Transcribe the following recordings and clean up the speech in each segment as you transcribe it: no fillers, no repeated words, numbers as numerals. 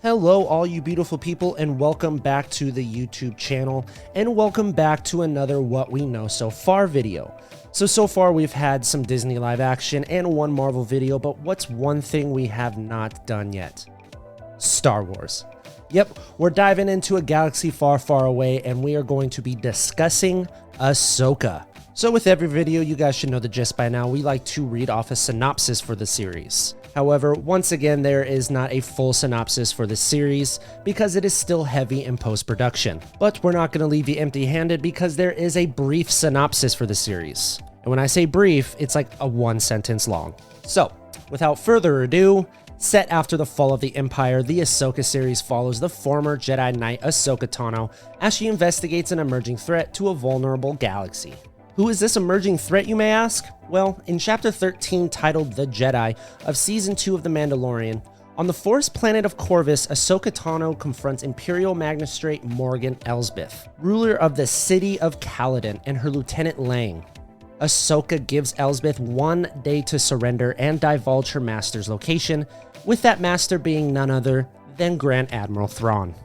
Hello all you beautiful people, and welcome back to the YouTube channel, and welcome back to another What We Know So Far video. So far we've had some Disney live action and one Marvel video, but what's one thing we have not done yet? Star Wars. Yep, we're diving into a galaxy far, far away, and we are going to be discussing Ahsoka. So with every video, you guys should know the gist by now, we like to read off a synopsis for the series. However, once again, there is not a full synopsis for the series because it is still heavy in post-production. But we're not going to leave you empty-handed because there is a brief synopsis for the series. And when I say brief, it's like a one sentence long. So, without further ado, set after the fall of the Empire, the Ahsoka series follows the former Jedi Knight Ahsoka Tano as she investigates an emerging threat to a vulnerable galaxy. Who is this emerging threat, you may ask? Well, in Chapter 13, titled The Jedi, of Season 2 of The Mandalorian, on the forest planet of Corvus, Ahsoka Tano confronts Imperial Magistrate Morgan Elsbeth, ruler of the city of Caladan, and her Lieutenant Lang. Ahsoka gives Elsbeth 1 day to surrender and divulge her master's location, with that master being none other than Grand Admiral Thrawn.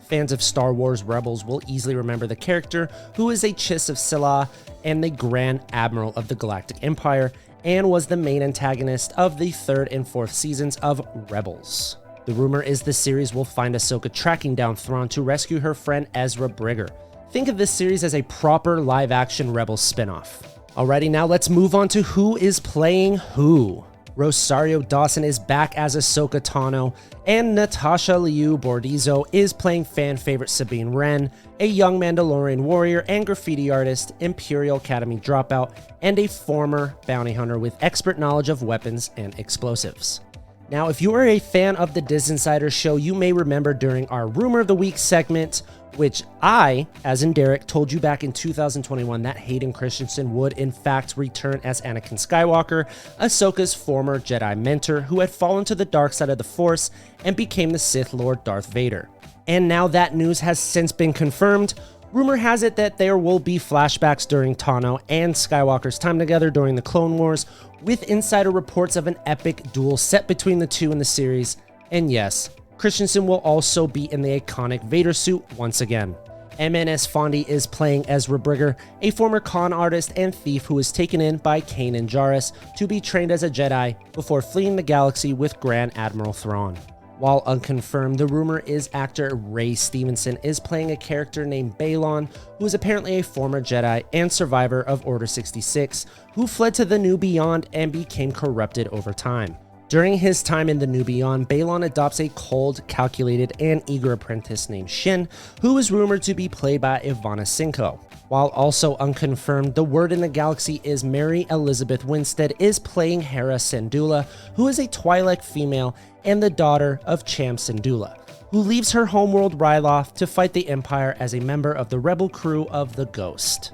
Fans of Star Wars Rebels will easily remember the character, who is a Chiss of Silla and the Grand Admiral of the Galactic Empire, and was the main antagonist of the 3rd and 4th seasons of Rebels. The rumor is the series will find Ahsoka tracking down Thrawn to rescue her friend Ezra Bridger. Think of this series as a proper live-action Rebels spin-off. Alrighty, now let's move on to who is playing who. Rosario Dawson is back as Ahsoka Tano, and Natasha Liu Bordizzo is playing fan favorite Sabine Wren, a young Mandalorian warrior and graffiti artist, Imperial Academy dropout, and a former bounty hunter with expert knowledge of weapons and explosives. Now, if you are a fan of the DisInsider show, you may remember during our Rumor of the Week segment, which I, as in Derek, told you back in 2021 that Hayden Christensen would in fact return as Anakin Skywalker, Ahsoka's former Jedi mentor who had fallen to the dark side of the Force and became the Sith Lord Darth Vader. And now that news has since been confirmed. Rumor has it that there will be flashbacks during Tano and Skywalker's time together during the Clone Wars, with insider reports of an epic duel set between the two in the series, and yes, Christensen will also be in the iconic Vader suit once again. MNS Fondi is playing Ezra Bridger, a former con artist and thief who was taken in by Kanan Jarrus to be trained as a Jedi before fleeing the galaxy with Grand Admiral Thrawn. While unconfirmed, the rumor is actor Ray Stevenson is playing a character named Balon, who is apparently a former Jedi and survivor of Order 66, who fled to the New Beyond and became corrupted over time. During his time in the New Beyond, Balon adopts a cold, calculated, and eager apprentice named Shin, who is rumored to be played by Ivana Cinco. While also unconfirmed, the word in the galaxy is Mary Elizabeth Winstead is playing Hera Syndulla, who is a Twi'lek female and the daughter of Cham Syndulla, who leaves her homeworld Ryloth to fight the Empire as a member of the rebel crew of the Ghost.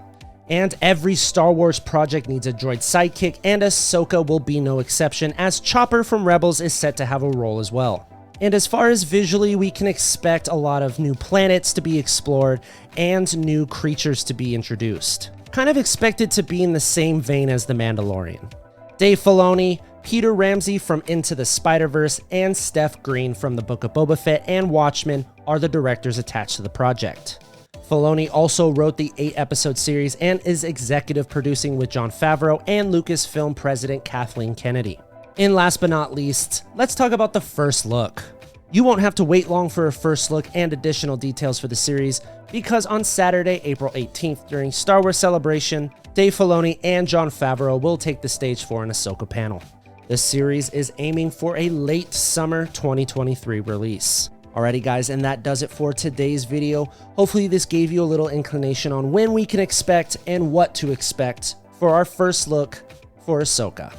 And every Star Wars project needs a droid sidekick, and Ahsoka will be no exception, as Chopper from Rebels is set to have a role as well. And as far as visually, we can expect a lot of new planets to be explored and new creatures to be introduced. Kind of expected to be in the same vein as The Mandalorian. Dave Filoni, Peter Ramsey from Into the Spider-Verse, and Steph Green from The Book of Boba Fett and Watchmen are the directors attached to the project. Filoni also wrote the 8-episode series and is executive producing with Jon Favreau and Lucasfilm president Kathleen Kennedy. And last but not least, let's talk about the first look. You won't have to wait long for a first look and additional details for the series, because on Saturday, April 18th, during Star Wars Celebration, Dave Filoni and Jon Favreau will take the stage for an Ahsoka panel. The series is aiming for a late summer 2023 release. Alrighty guys, and that does it for today's video. Hopefully this gave you a little inclination on when we can expect and what to expect for our first look for Ahsoka.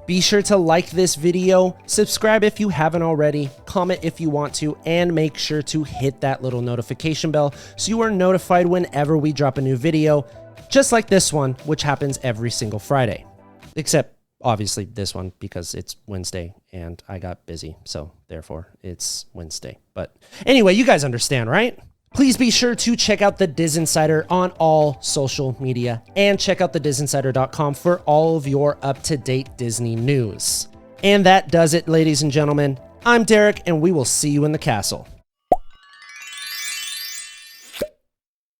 Be sure to like this video, subscribe if you haven't already, comment if you want to, and make sure to hit that little notification bell so you are notified whenever we drop a new video, just like this one, which happens every single Friday. Except obviously this one, because it's Wednesday and I got busy, so therefore it's Wednesday. But anyway, you guys understand, right? Please be sure to check out the DisInsider on all social media, and check out thedisinsider.com for all of your up-to-date Disney news. And that does it, ladies and gentlemen. I'm Derek, and we will see you in the castle.